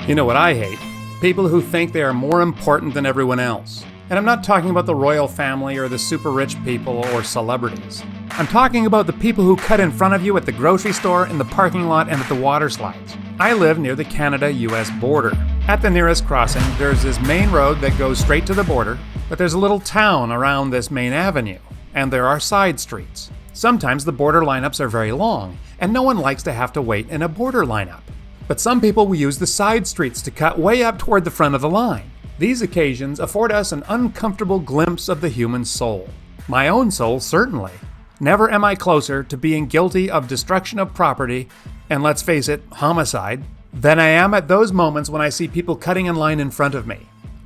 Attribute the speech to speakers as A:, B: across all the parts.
A: You know what I hate? People who think they are more important than everyone else. And I'm not talking about the royal family or the super rich people or celebrities. I'm talking about the people who cut in front of you at the grocery store, in the parking lot, and at the water slides. I live near the Canada-US border. At the nearest crossing, there's this main road that goes straight to the border, but there's a little town around this main avenue, and there are side streets. Sometimes the border lineups are very long, and no one likes to have to wait in a border lineup. But some people will use the side streets to cut way up toward the front of the line. These occasions afford us an uncomfortable glimpse of the human soul. My own soul, certainly. Never am I closer to being guilty of destruction of property, and let's face it, homicide, than I am at those moments when I see people cutting in line in front of me.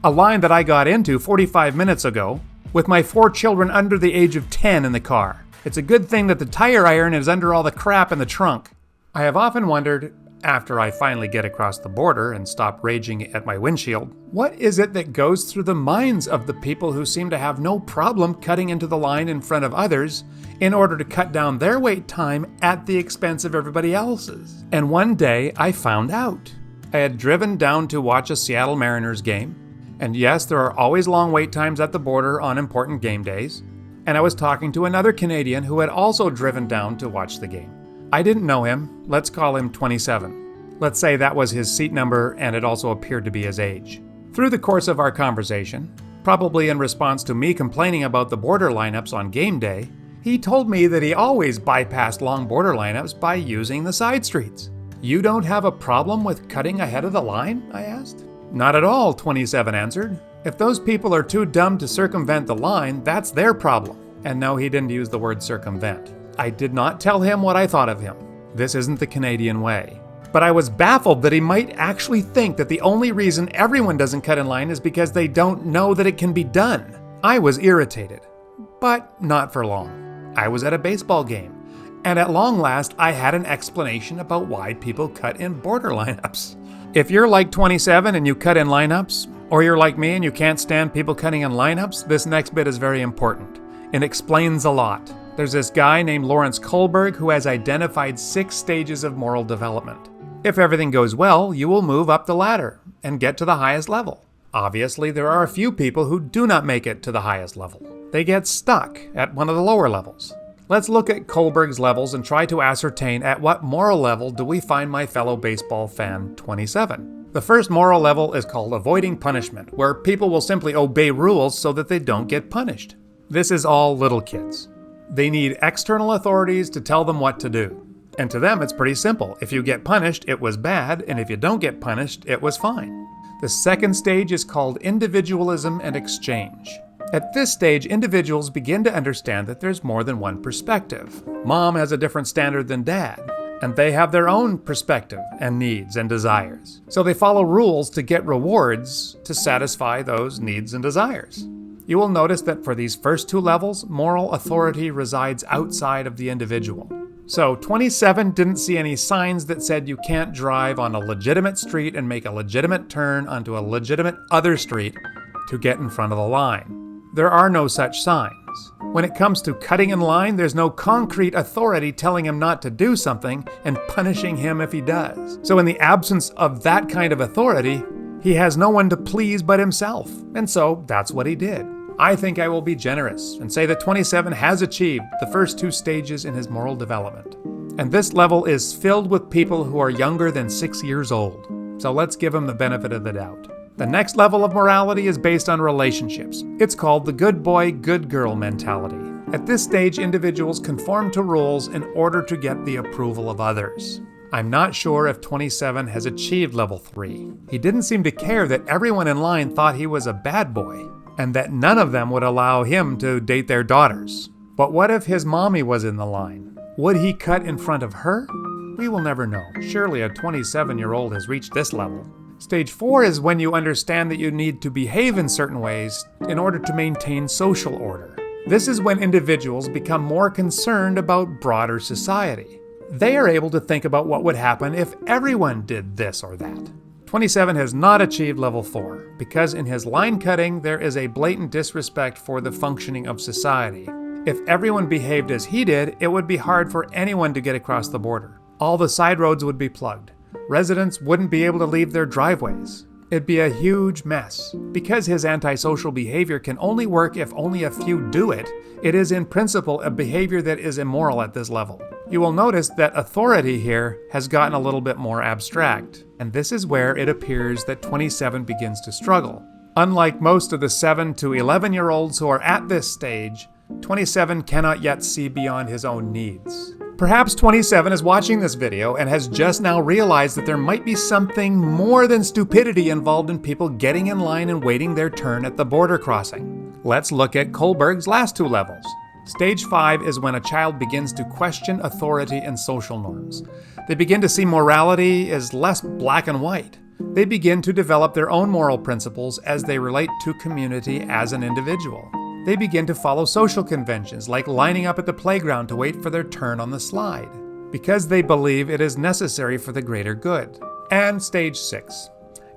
A: A line that I got into 45 minutes ago, with my 4 children under the age of 10 in the car. It's a good thing that the tire iron is under all the crap in the trunk. I have often wondered, after I finally get across the border and stop raging at my windshield, what is it that goes through the minds of the people who seem to have no problem cutting into the line in front of others in order to cut down their wait time at the expense of everybody else's? And one day I found out. I had driven down to watch a Seattle Mariners game, and yes, there are always long wait times at the border on important game days, and I was talking to another Canadian who had also driven down to watch the game. I didn't know him. Let's call him 27. Let's say that was his seat number and it also appeared to be his age. Through the course of our conversation, probably in response to me complaining about the border lineups on game day, he told me that he always bypassed long border lineups by using the side streets. You don't have a problem with cutting ahead of the line? I asked. Not at all, 27 answered. If those people are too dumb to circumvent the line, that's their problem. And no, he didn't use the word circumvent. I did not tell him what I thought of him. This isn't the Canadian way. But I was baffled that he might actually think that the only reason everyone doesn't cut in line is because they don't know that it can be done. I was irritated, but not for long. I was at a baseball game, and at long last, I had an explanation about why people cut in border lineups. If you're like 27 and you cut in lineups, or you're like me and you can't stand people cutting in lineups, this next bit is very important. It explains a lot. There's this guy named Lawrence Kohlberg who has identified 6 stages of moral development. If everything goes well, you will move up the ladder and get to the highest level. Obviously, there are a few people who do not make it to the highest level. They get stuck at one of the lower levels. Let's look at Kohlberg's levels and try to ascertain at what moral level do we find my fellow baseball fan 27. The first moral level is called avoiding punishment, where people will simply obey rules so that they don't get punished. This is all little kids. They need external authorities to tell them what to do. And to them, it's pretty simple. If you get punished, it was bad, and if you don't get punished, it was fine. The second stage is called individualism and exchange. At this stage, individuals begin to understand that there's more than one perspective. Mom has a different standard than dad, and they have their own perspective and needs and desires. So they follow rules to get rewards to satisfy those needs and desires. You will notice that for these first 2 levels, moral authority resides outside of the individual. So 27 didn't see any signs that said you can't drive on a legitimate street and make a legitimate turn onto a legitimate other street to get in front of the line. There are no such signs. When it comes to cutting in line, there's no concrete authority telling him not to do something and punishing him if he does. So in the absence of that kind of authority, he has no one to please but himself. And so that's what he did. I think I will be generous and say that 27 has achieved the first 2 stages in his moral development. And this level is filled with people who are younger than 6 years old. So let's give him the benefit of the doubt. The next level of morality is based on relationships. It's called the good boy, good girl mentality. At this stage, individuals conform to rules in order to get the approval of others. I'm not sure if 27 has achieved level 3. He didn't seem to care that everyone in line thought he was a bad boy, and that none of them would allow him to date their daughters. But what if his mommy was in the line? Would he cut in front of her? We will never know. Surely a 27-year-old has reached this level. Stage 4 is when you understand that you need to behave in certain ways in order to maintain social order. This is when individuals become more concerned about broader society. They are able to think about what would happen if everyone did this or that. 27 has not achieved level 4, because in his line cutting there is a blatant disrespect for the functioning of society. If everyone behaved as he did, it would be hard for anyone to get across the border. All the side roads would be plugged. Residents wouldn't be able to leave their driveways. It'd be a huge mess. Because his antisocial behavior can only work if only a few do it, it is in principle a behavior that is immoral at this level. You will notice that authority here has gotten a little bit more abstract, and this is where it appears that 27 begins to struggle. Unlike most of the 7 to 11-year-olds who are at this stage, 27 cannot yet see beyond his own needs. Perhaps 27 is watching this video and has just now realized that there might be something more than stupidity involved in people getting in line and waiting their turn at the border crossing. Let's look at Kohlberg's last 2 levels. Stage 5 is when a child begins to question authority and social norms. They begin to see morality as less black and white. They begin to develop their own moral principles as they relate to community as an individual. They begin to follow social conventions, like lining up at the playground to wait for their turn on the slide, because they believe it is necessary for the greater good. And stage 6.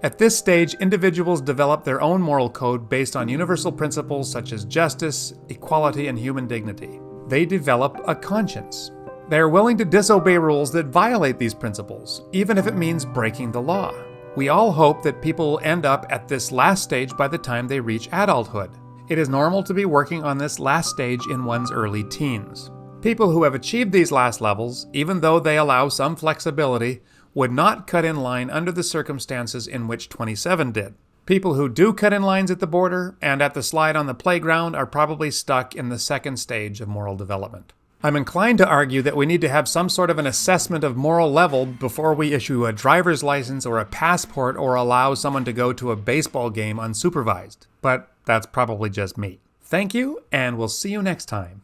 A: At this stage, individuals develop their own moral code based on universal principles such as justice, equality, and human dignity. They develop a conscience. They are willing to disobey rules that violate these principles, even if it means breaking the law. We all hope that people will end up at this last stage by the time they reach adulthood. It is normal to be working on this last stage in one's early teens. People who have achieved these last levels, even though they allow some flexibility, would not cut in line under the circumstances in which 27 did. People who do cut in lines at the border and at the slide on the playground are probably stuck in the second stage of moral development. I'm inclined to argue that we need to have some sort of an assessment of moral level before we issue a driver's license or a passport or allow someone to go to a baseball game unsupervised. But that's probably just me. Thank you, and we'll see you next time.